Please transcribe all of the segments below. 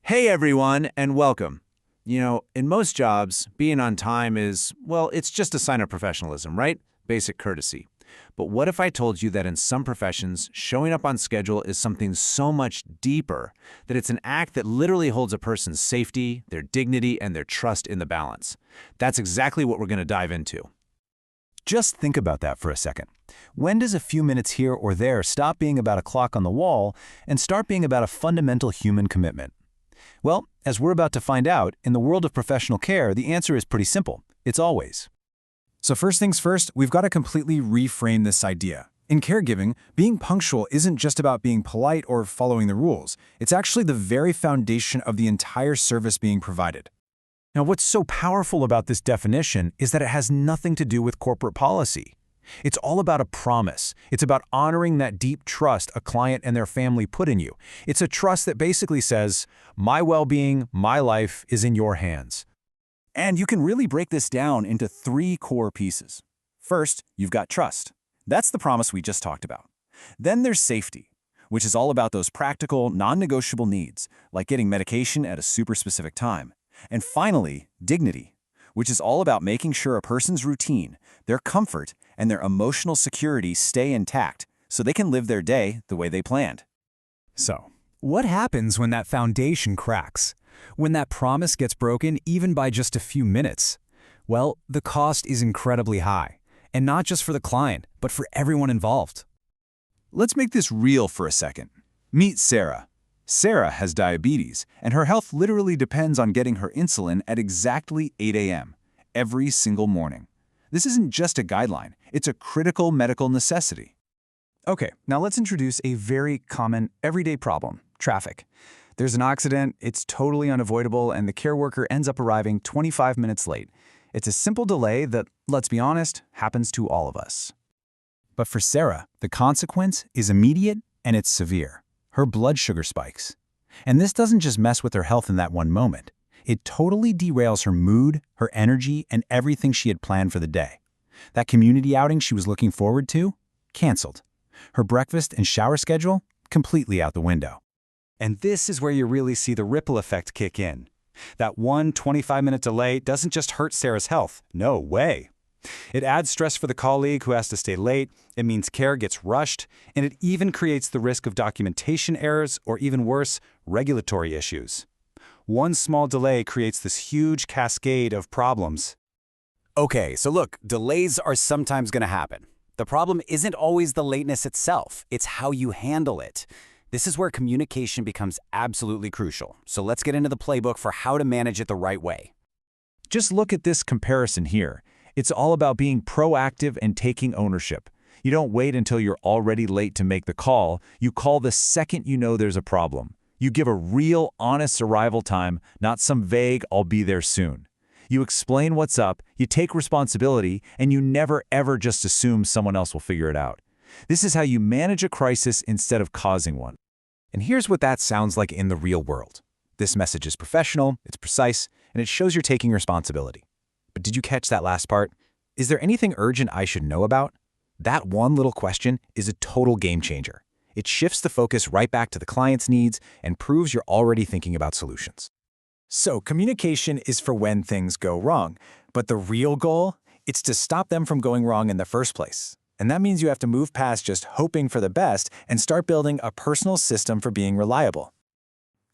Hey everyone, and welcome. In most jobs, being on time is, well, it's just a sign of professionalism, right? Basic courtesy. But what if I told you that in some professions, showing up on schedule is something so much deeper that it's an act that literally holds a person's safety, their dignity, and their trust in the balance? That's exactly what we're going to dive into. Just think about that for a second. When does a few minutes here or there stop being about a clock on the wall and start being about a fundamental human commitment? Well, as we're about to find out, in the world of professional care, the answer is pretty simple. It's always. So first things first, we've got to completely reframe this idea. In caregiving, being punctual isn't just about being polite or following the rules. It's actually the very foundation of the entire service being provided. Now, what's so powerful about this definition is that it has nothing to do with corporate policy. It's all about a promise. It's about honoring that deep trust a client and their family put in you. It's a trust that basically says, my well-being, my life is in your hands. And you can really break this down into three core pieces. First, you've got trust. That's the promise we just talked about. Then there's safety, which is all about those practical, non-negotiable needs, like getting medication at a super specific time. And finally, dignity, which is all about making sure a person's routine, their comfort, and their emotional security stay intact so they can live their day the way they planned. So, what happens when that foundation cracks? When that promise gets broken even by just a few minutes? Well, the cost is incredibly high, and not just for the client, but for everyone involved. Let's make this real for a second. Meet Sarah. Sarah has diabetes, and her health literally depends on getting her insulin at exactly 8 a.m. every single morning. This isn't just a guideline, it's a critical medical necessity. Okay, now let's introduce a very common, everyday problem, traffic. There's an accident, it's totally unavoidable, and the care worker ends up arriving 25 minutes late. It's a simple delay that, let's be honest, happens to all of us. But for Sarah, the consequence is immediate and it's severe. Her blood sugar spikes. And this doesn't just mess with her health in that one moment. It totally derails her mood, her energy, and everything she had planned for the day. That community outing she was looking forward to? Canceled. Her breakfast and shower schedule? Completely out the window. And this is where you really see the ripple effect kick in. That one 25-minute delay doesn't just hurt Sarah's health. No way. It adds stress for the colleague who has to stay late, it means care gets rushed, and it even creates the risk of documentation errors or, even worse, regulatory issues. One small delay creates this huge cascade of problems. Okay, so look, delays are sometimes going to happen. The problem isn't always the lateness itself, it's how you handle it. This is where communication becomes absolutely crucial. So let's get into the playbook for how to manage it the right way. Just look at this comparison here. It's all about being proactive and taking ownership. You don't wait until you're already late to make the call. You call the second you know there's a problem. You give a real, honest arrival time, not some vague, I'll be there soon. You explain what's up, you take responsibility, and you never ever just assume someone else will figure it out. This is how you manage a crisis instead of causing one. And here's what that sounds like in the real world. This message is professional, it's precise, and it shows you're taking responsibility. But did you catch that last part? Is there anything urgent I should know about? That one little question is a total game changer. It shifts the focus right back to the client's needs and proves you're already thinking about solutions. So communication is for when things go wrong, but the real goal, it's to stop them from going wrong in the first place. And that means you have to move past just hoping for the best and start building a personal system for being reliable.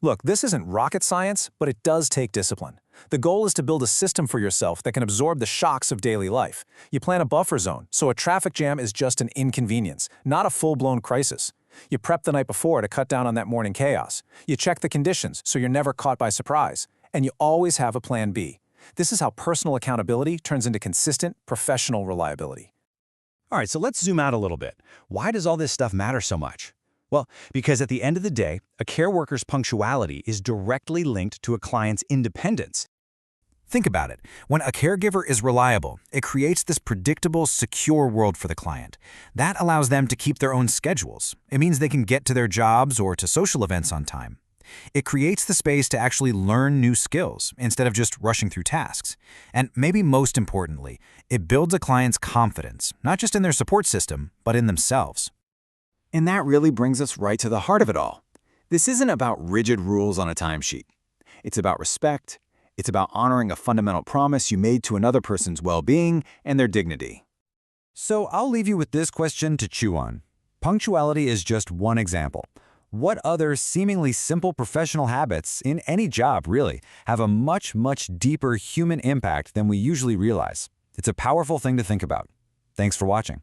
Look, this isn't rocket science, but it does take discipline. The goal is to build a system for yourself that can absorb the shocks of daily life. You plan a buffer zone, so a traffic jam is just an inconvenience, not a full-blown crisis. You prep the night before to cut down on that morning chaos. You check the conditions so you're never caught by surprise. And you always have a plan B. This is how personal accountability turns into consistent, professional reliability. All right, so let's zoom out a little bit. Why does all this stuff matter so much? Well, because at the end of the day, a care worker's punctuality is directly linked to a client's independence. Think about it. When a caregiver is reliable, it creates this predictable, secure world for the client. That allows them to keep their own schedules. It means they can get to their jobs or to social events on time. It creates the space to actually learn new skills instead of just rushing through tasks. And maybe most importantly, it builds a client's confidence, not just in their support system, but in themselves. And that really brings us right to the heart of it all. This isn't about rigid rules on a timesheet. It's about respect. It's about honoring a fundamental promise you made to another person's well-being and their dignity. So I'll leave you with this question to chew on. Punctuality is just one example. What other seemingly simple professional habits, in any job really, have a much, much deeper human impact than we usually realize? It's a powerful thing to think about. Thanks for watching.